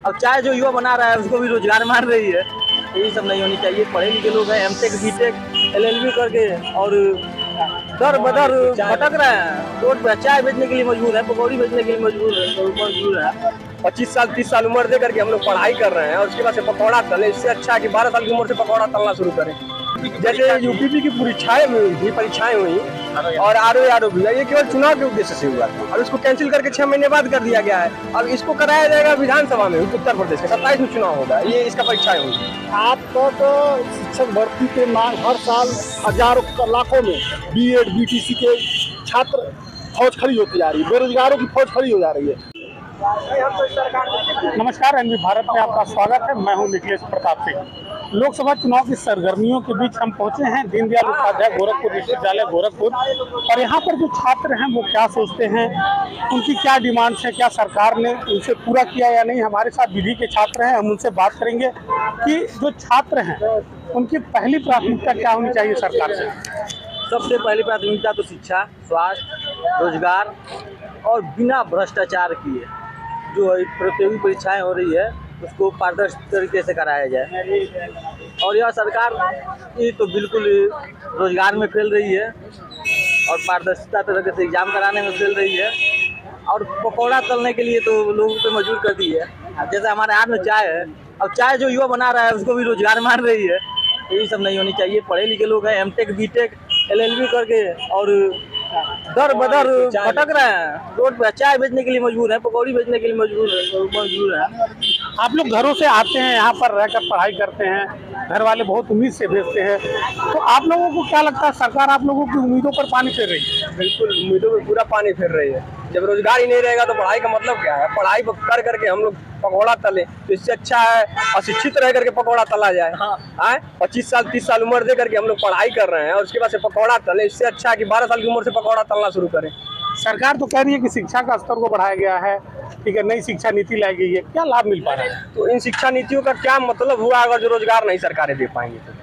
अब चाय जो युवा बना रहा है उसको भी रोजगार मार रही है। यही सब नहीं होनी चाहिए। पढ़े लिखे लोग हैं, एमटेक बीटेक एलएलबी करके और दर बदर भटक रहे हैं, रोड पे चाय बेचने के लिए मजबूर है, पकौड़ी बेचने के लिए मजबूर है। 25 साल 30 साल उम्र दे करके हम लोग पढ़ाई कर रहे हैं और उसके बाद से पकौड़ा तले। इससे अच्छा है कि 12 साल की उम्र से पकौड़ा तलना शुरू करें। जैसे यूपीपी की परीक्षाएं हुई और आरओ भी, ये केवल चुनाव के उद्देश्य से हुआ था। अब इसको कैंसिल करके 6 महीने बाद कर दिया गया है। अब इसको कराया जाएगा विधानसभा में, उत्तर प्रदेश के 27 में चुनाव होगा, ये इसका परीक्षाएं होगी। आज तक शिक्षक भर्ती के मांग हर साल हजारों लाखों में बीएड बीटीसी के छात्र फौज खड़ी होती जा रही है, बेरोजगारों की फौज खड़ी हो जा रही है। नमस्कार, एनवी भारत में आपका स्वागत है। मैं हूं निखिलेश प्रताप सिंह। लोकसभा चुनाव की सरगर्मियों के बीच हम पहुंचे हैं दीनदयाल उपाध्याय गोरखपुर विश्वविद्यालय गोरखपुर, और यहाँ पर जो छात्र हैं वो क्या सोचते हैं, उनकी क्या डिमांड्स है, क्या सरकार ने उनसे पूरा किया या नहीं। हमारे साथ विधि के छात्र हैं, हम उनसे बात करेंगे कि जो छात्र हैं उनकी पहली प्राथमिकता क्या होनी चाहिए सरकार से। सबसे पहली प्राथमिकता तो शिक्षा, स्वास्थ्य, रोजगार और बिना भ्रष्टाचार किए जो प्रतियोगी परीक्षाएं हो रही है उसको पारदर्शी तरीके से कराया जाए। और यह सरकार ये तो बिल्कुल रोजगार में फैल रही है और पारदर्शिता तरीके से एग्जाम कराने में फैल रही है, और पकौड़ा तलने के लिए तो लोगों को मजबूर कर दी है। जैसे हमारे हाथ में चाय है, अब चाय जो युवा बना रहा है उसको भी रोजगार मार रही है। यही सब नहीं होनी चाहिए। पढ़े लिखे लोग हैं, एमटेक बीटेक एलएलबी करके और दर बदर भटक रहे हैं, रोड पे चाय बेचने के लिए मजबूर है, पकौड़ी बेचने के लिए मजबूर है। आप लोग घरों से आते हैं, यहाँ पर रहकर पढ़ाई करते हैं, घर वाले बहुत उम्मीद से भेजते हैं, तो आप लोगों को क्या लगता है सरकार आप लोगों की उम्मीदों पर पानी फेर रही है? बिल्कुल, उम्मीदों में पूरा पानी फेर रही है। जब रोजगार ही नहीं रहेगा तो पढ़ाई का मतलब क्या है? पढ़ाई कर करके हम लोग पकौड़ा तले, तो इससे अच्छा है अशिक्षित रह करके पकौड़ा तला जाए। 25 साल 30 साल उम्र दे करके हम लोग पढ़ाई कर रहे हैं और उसके बाद से पकौड़ा तले। इससे अच्छा है कि 12 साल की उम्र से पकौड़ा तलना शुरू करें। सरकार तो कह रही है कि शिक्षा का स्तर को बढ़ाया गया है, ठीक है, नई शिक्षा नीति लाई गई है, क्या लाभ मिल पा रहा है? तो इन शिक्षा नीतियों का क्या मतलब हुआ अगर जो रोजगार नहीं सरकारें दे पाएंगी तो?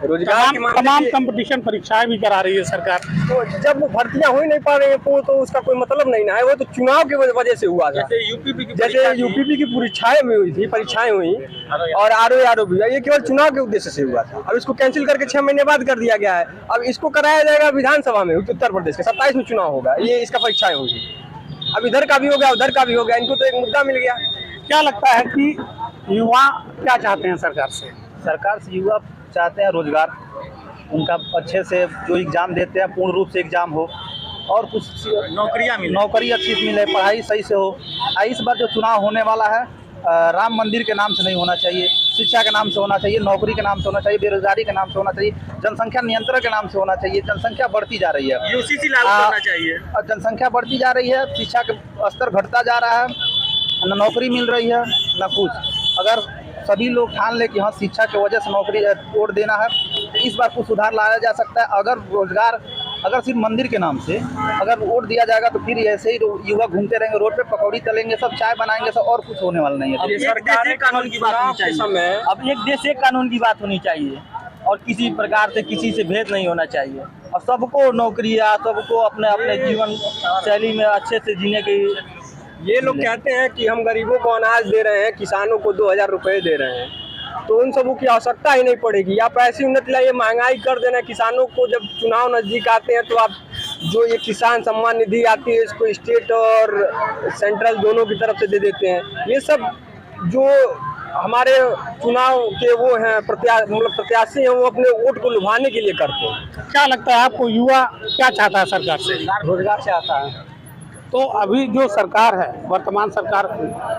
रोजगार तमाम कंपटीशन परीक्षाएं भी करा रही है सरकार, तो जब वो भर्तियां हो ही नहीं पा रही है तो उसका कोई मतलब नहीं ना है। वो तो चुनाव की वजह से हुआ था। जैसे यूपीपी की परीक्षाएं हुई और आरओ भी, ये केवल चुनाव के उद्देश्य से हुआ था। अब इसको कैंसिल करके 6 महीने बाद कर दिया गया है। अब इसको कराया जाएगा विधानसभा में, उत्तर प्रदेश के 27 में चुनाव होगा, ये इसका परीक्षाएं होगी। अब इधर का भी हो गया, उधर का भी हो गया, इनको तो एक मुद्दा मिल गया। क्या लगता है कि युवा क्या चाहते हैं सरकार से? सरकार से युवा चाहते हैं रोजगार, उनका अच्छे से जो एग्ज़ाम देते हैं पूर्ण रूप से एग्ज़ाम हो और कुछ नौकरी अच्छी मिले, पढ़ाई सही से हो। इस बार जो चुनाव होने वाला है राम मंदिर के नाम से नहीं होना चाहिए, शिक्षा के नाम से होना चाहिए, नौकरी के नाम से होना चाहिए, बेरोजगारी के नाम से होना चाहिए, जनसंख्या नियंत्रण के नाम से होना चाहिए। जनसंख्या बढ़ती जा रही है, यूसीसी लागू करना चाहिए। जनसंख्या बढ़ती जा रही है, शिक्षा का स्तर घटता जा रहा है, न नौकरी मिल रही है न कुछ। अगर सभी लोग ठान ले कि हाँ शिक्षा की वजह से नौकरी वोट देना है, इस बार कुछ सुधार लाया जा सकता है। अगर सिर्फ मंदिर के नाम से अगर वोट दिया जाएगा तो फिर ऐसे ही युवा घूमते रहेंगे रोड पे, पकौड़ी तलेंगे, सब चाय बनाएंगे, सब, और कुछ होने वाला नहीं है। अब एक देश एक कानून की बात होनी चाहिए। अब एक देश एक कानून की बात होनी चाहिए और किसी प्रकार से किसी से भेद नहीं होना चाहिए, और सबको नौकरियां, सबको अपने अपने जीवन शैली में अच्छे से जीने की। ये लोग कहते हैं कि हम गरीबों को अनाज दे रहे हैं, किसानों को 2000 रुपए दे रहे हैं, तो उन सबों की आवश्यकता ही नहीं पड़ेगी। आप ऐसी उन्नति लाइए, महंगाई कर देना। किसानों को जब चुनाव नजदीक आते हैं तो आप जो ये किसान सम्मान निधि आती है इसको स्टेट और सेंट्रल दोनों की तरफ से दे देते हैं। ये सब जो हमारे चुनाव के वो हैं प्रत्याशी हैं, वो अपने वोट को लुभाने के लिए करते हैं। क्या लगता है आपको युवा क्या चाहता है सरकार से? रोजगार चाहता है। तो अभी जो सरकार है, वर्तमान सरकार,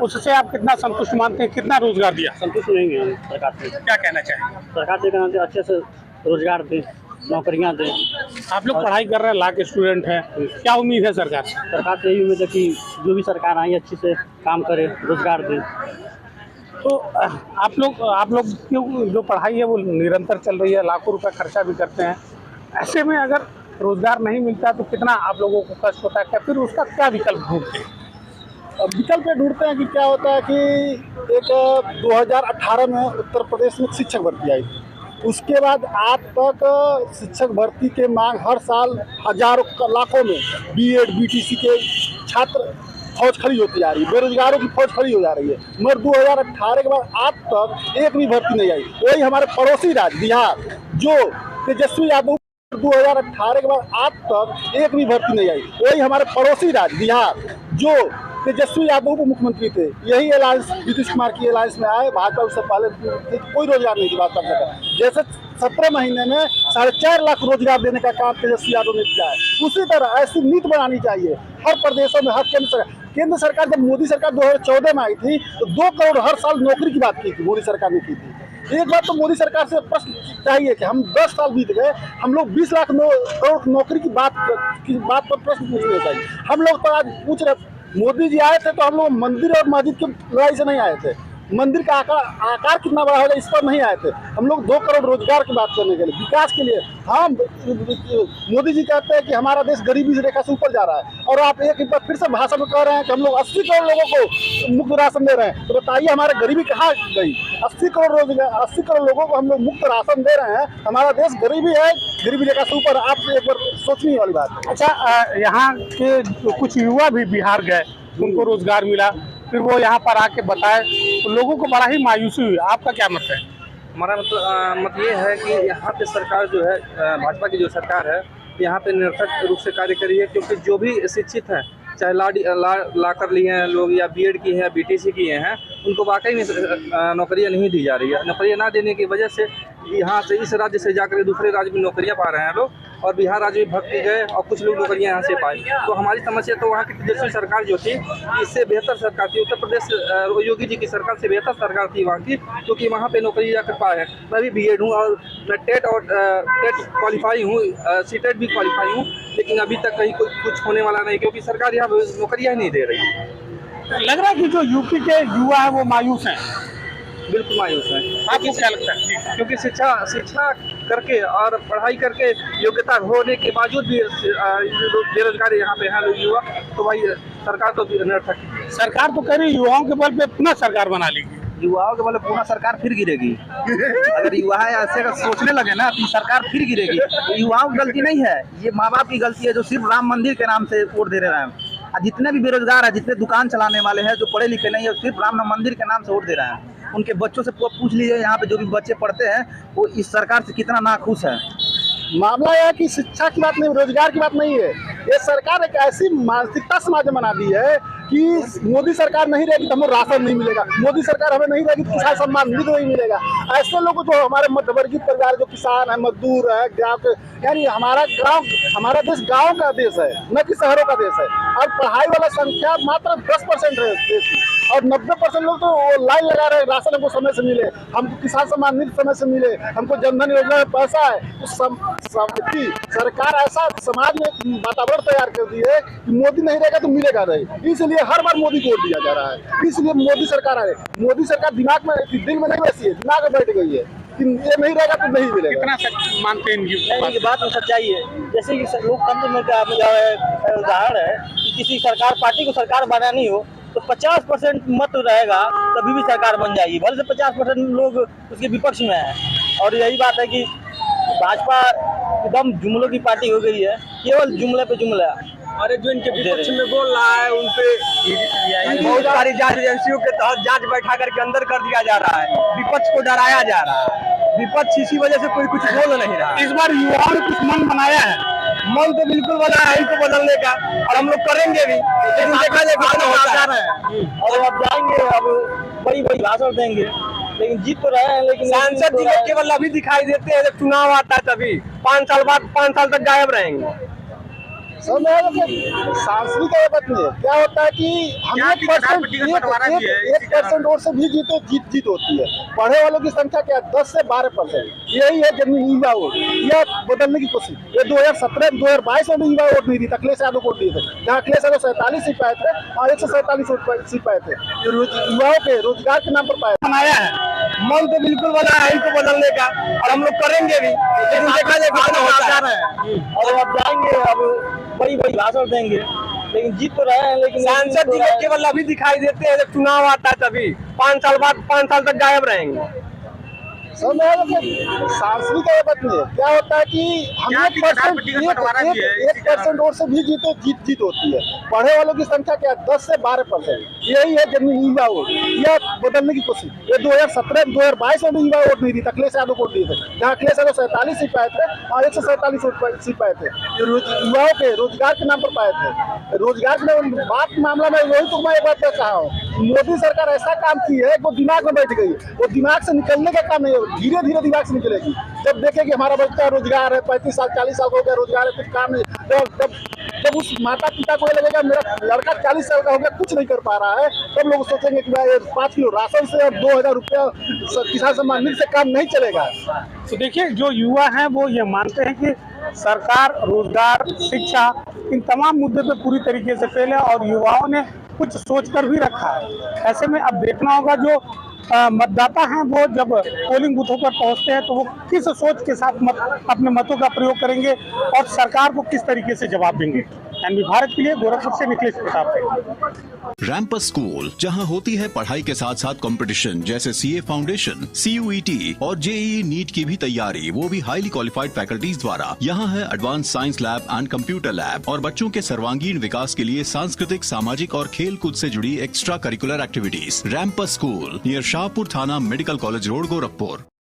उससे आप कितना संतुष्ट मानते हैं, कितना रोजगार दिया? संतुष्ट नहीं है सरकार से। क्या कहना चाहें? सरकार से कहना अच्छे से रोजगार दें, नौकरियां दें। आप लोग पढ़ाई कर रहे हैं, ला के स्टूडेंट हैं, क्या उम्मीद है सरकार से? सरकार से यही उम्मीद है कि जो भी सरकार आई अच्छे से काम करे, रोजगार दें। तो आप लोग क्यों, जो पढ़ाई है वो निरंतर चल रही है, लाखों रुपए खर्चा भी करते हैं, ऐसे में अगर रोजगार नहीं मिलता तो कितना आप लोगों को कष्ट होता है? क्या फिर उसका क्या विकल्प ढूंढते हैं? विकल्प ढूंढते हैं कि क्या होता है कि एक 2018 में उत्तर प्रदेश में शिक्षक भर्ती आई थी, उसके बाद आज तक शिक्षक भर्ती के मांग हर साल हजारों लाखों में बीएड बीटीसी के छात्र फौज खड़ी होती जा रही है, बेरोजगारों की फौज खड़ी हो जा रही है। मगर 2018 के बाद आज तक एक भी भर्ती नहीं आई। वही हमारे पड़ोसी राज्य बिहार, जो तेजस्वी यादव 2018 के बाद आज तक एक भी भर्ती नहीं आई। वही हमारे पड़ोसी राज्य बिहार, जो तेजस्वी यादव को मुख्यमंत्री थे, यही अलायंस नीतीश कुमार की अलायंस में आए। भाजपा उससे पहले कोई रोजगार नहीं थी भाजपा सरकार। जैसे 17 महीने में 4.5 लाख रोजगार देने का काम तेजस्वी यादव ने किया है, उसी तरह ऐसी नीति बनानी चाहिए हर प्रदेशों में, हर केंद्र सरकार जब मोदी सरकार 2014 में आई थी तो 2 करोड़ हर साल नौकरी की बात की थी, मोदी सरकार ने की थी। एक बात तो मोदी सरकार से प्रश्न चाहिए कि हम 10 साल बीत गए, हम लोग 20 लाख करोड़ नौकरी की बात पर प्रश्न पूछने चाहिए। हम लोग तो आज पूछ रहे, मोदी जी आए थे तो हम लोग मंदिर और मस्जिद की लड़ाई से नहीं आए थे, मंदिर का आकार कितना बड़ा होगा इस पर नहीं आए थे। हम लोग 2 करोड़ रोजगार की बात करने के लिए, विकास के लिए। हम मोदी जी कहते हैं कि हमारा देश गरीबी रेखा से ऊपर जा रहा है, और आप एक बार फिर से भाषण में कह रहे हैं कि हम लोग 80 करोड़ लोगों को मुफ्त राशन दे रहे हैं। तो बताइए हमारा गरीबी कहाँ गई? 80 करोड़ रोजगार, 80 करोड़ लोगों को हम लोग मुफ्त राशन दे रहे हैं, हमारा देश गरीबी है, गरीबी रेखा से ऊपर। आप एक बार सोचने वाली बात है। अच्छा, यहाँ के कुछ युवा भी बिहार गए, उनको रोजगार मिला, फिर वो यहाँ पर आके बताए तो लोगों को बड़ा ही मायूसी हुई। आपका क्या मत है? हमारा मत ये है कि यहाँ पे सरकार जो है, भाजपा की जो सरकार है, यहाँ पे निरर्थक रूप से कार्य करी है। क्योंकि जो भी शिक्षित हैं, चाहे ला कर लिए हैं लोग, या बीएड किए हैं, बीटीसी किए हैं, उनको वाकई में नौकरियाँ नहीं दी जा रही है। नौकरियाँ ना देने की वजह से यहाँ से, इस राज्य से जाकर दूसरे राज्य में नौकरियाँ पा रहे हैं लोग, और बिहार राज्य में भग के गए और कुछ लोग नौकरियाँ यहाँ से पाए। तो हमारी समस्या तो वहाँ की तेजस्वी सरकार जो थी, इससे बेहतर सरकार थी। उत्तर प्रदेश योगी जी की सरकार से बेहतर सरकार थी वहाँ की, क्योंकि वहाँ पे नौकरी जाकर पाए हैं। मैं भी बीएड हूँ और मैं टेट क्वालिफाई हूँ, सीटेट भी क्वालिफाई हूँ, लेकिन अभी तक कहीं कुछ होने वाला नहीं, क्योंकि सरकार यहाँ नौकरियाँ ही नहीं दे रही। लग रहा है कि जो यूपी के युवा है वो मायूस हैं। बिल्कुल मायूस है। आपको क्या लगता है? क्योंकि शिक्षा करके और पढ़ाई करके योग्यता होने के बावजूद भी बेरोजगार यहाँ पे हैं लोग, युवा। तो भाई सरकार तो निरर्थक है। सरकार तो कह रही है युवाओं के बल पे पुनः सरकार बना लेगी। युवाओं के बोले पुनः सरकार फिर गिरेगी। अगर युवा ऐसे अगर सोचने लगे ना तो सरकार फिर गिरेगी। युवाओं की गलती नहीं है, ये माँ बाप की गलती है जो सिर्फ राम मंदिर के नाम से वोट दे रहे हैं। जितने भी बेरोजगार है, जितने दुकान चलाने वाले हैं, जो पढ़े लिखे नहीं है, सिर्फ राम मंदिर के नाम से वोट दे रहे हैं। उनके बच्चों से पूछ लीजिए, यहाँ पे जो भी बच्चे पढ़ते हैं वो इस सरकार से कितना नाखुश है। मामला यह है कि शिक्षा की बात नहीं, रोजगार की बात नहीं है। ये सरकार एक ऐसी मानसिकता समाज में बना दी है कि मोदी सरकार नहीं रहेगी तो हमें राशन नहीं मिलेगा, मोदी सरकार हमें नहीं रहेगी तो किसान सम्मान निधि नहीं मिलेगा। ऐसे लोग जो हमारे मध्यवर्गीय परिवार, जो किसान है, मजदूर है, गाँव के, यानी हमारा देश गाँव का देश है, न कि शहरों का देश है। और पढ़ाई वाला संख्या मात्र 10% है देश की, और 90% लोग तो लाइन लगा रहे हैं राशन हमको समय से मिले, हमको किसान सम्मान निधि समय से मिले, हमको जनधन योजना में पैसा है। सरकार ऐसा समाज में वातावरण तैयार कर दी है कि मोदी नहीं रहेगा तो मिलेगा नहीं, इसलिए हर बार मोदी को वोट दिया जा रहा है। इसलिए मोदी सरकार आए, मोदी सरकार दिमाग में, दिल में नहीं बैठी है, दिमाग में बैठ गई है कि ये नहीं रहेगा तो नहीं मिलेगा। कितना मानते हैं ये बात में सच्चाई है। जैसे कि लोकतंत्र में क्या उदाहरण है कि किसी सरकार पार्टी को सरकार बनानी हो तो 50% मत रहेगा तभी भी सरकार बन जाएगी, भले से 50% लोग उसके विपक्ष में है। और यही बात है कि भाजपा एकदम जुमलों की पार्टी हो गई है, केवल जुमले पे जुमला। अरे जो इनके विपक्ष में बोल रहा है उन पे बहुत सारी जांच एजेंसियों के तहत जांच बैठा करके अंदर कर दिया जा रहा है, विपक्ष को डराया जा रहा है। विपक्ष इसी वजह से कोई कुछ बोल नहीं रहा। इस बार युवाओं ने कुछ मन बनाया है, मन तो बिल्कुल बना है इनको बदलने का, और हम लोग करेंगे भी, लेकिन देखा जाए और अब जाएंगे, अब बड़ी बड़ी भाषण देंगे, लेकिन जीत तो रहे हैं। लेकिन सांसद जी केवल अभी दिखाई देते हैं जब चुनाव आता है, तभी 5 साल बाद 5 साल तक गायब रहेंगे। सांसद का बात नहीं है, क्या होता है कि हम 1% वोट से भी जीत होती है। पढ़े वालों की संख्या क्या है? 10 से 12%। यही है जब युवा वोट, यह बदलने की कोशिश। ये 2017-2022 में युवा वोट नहीं दी, अखिलेश यादव को दिए थे, जहाँ अखिलेश यादव 47 सीट पाए थे और 147 सीट पाए थे, युवाओं के रोजगार के नाम पर पाए। बनाया है, मन तो बिल्कुल बना है इनको बदलने का, और हम लोग करेंगे भी, लेकिन देखा जाए और अब जाएंगे, अब बड़ी बड़ी भाषण देंगे, लेकिन जीत तो रहे हैं। लेकिन सांसद जी केवल अभी दिखाई देते हैं जब चुनाव आता है, तभी 5 साल बाद 5 साल तक गायब रहेंगे। समझ में आया कि सांसदी का बात नहीं है। क्या होता है कि हम 1% वोट से भी जीत होती है। पढ़े वालों की संख्या क्या 10 से 12%, यही है जमीन युवा वोट। यह बदलने की कोशिश, ये 2017-2022 में भी युवा वोट नहीं दी, अखिलेश यादव को दिए थे, जहाँ अखिलेश यादव 47 सीट पाए थे और 147 सीट पाए थे। युवाओं के रोजगार के नाम पर पाए थे। रोजगार के बात मामला में वही तो मैं एक बात कहा हूँ, मोदी सरकार ऐसा काम की है वो दिमाग में बैठ गई, वो दिमाग से निकलने का काम नहीं है, धीरे धीरे दिमाग से निकलेगी। जब देखेगी हमारा बच्चा रोजगार है, 35 साल 40 साल हो गया रोजगार है, कुछ काम नहीं, जब उस माता पिता को लगेगा मेरा लड़का 40 साल का हो गया कुछ नहीं कर पा रहा है, तब लोग सोचेंगे कि भाई 5 किलो राशन से और 2000 रुपया किसान सम्मान निधि से काम नहीं चलेगा। तो देखिए, जो युवा हैं वो ये मानते हैं कि सरकार रोजगार, शिक्षा, इन तमाम मुद्दे पे पूरी तरीके से फेल है और युवाओं ने कुछ सोचकर भी रखा है। ऐसे में अब देखना होगा जो मतदाता हैं वो जब पोलिंग बूथों पर पहुंचते हैं तो वो किस सोच के साथ अपने मतों का प्रयोग करेंगे और सरकार को किस तरीके से जवाब देंगे। एनबी भारत के लिए गोरखपुर से निखिलेश प्रताप। रैंपस स्कूल, जहां होती है पढ़ाई के साथ साथ कंपटीशन जैसे सीए फाउंडेशन, CUET और JEE नीट की भी तैयारी, वो भी हाईली क्वालिफाइड फैकल्टीज द्वारा। यहाँ है advance science lab and computer lab और बच्चों के सर्वांगीण विकास के लिए सांस्कृतिक, सामाजिक और खेल कूद से जुड़ी एक्स्ट्रा करिकुलर एक्टिविटीज। रैंपस स्कूल नियर शाहपुर थाना, मेडिकल कॉलेज रोड, गोरखपुर।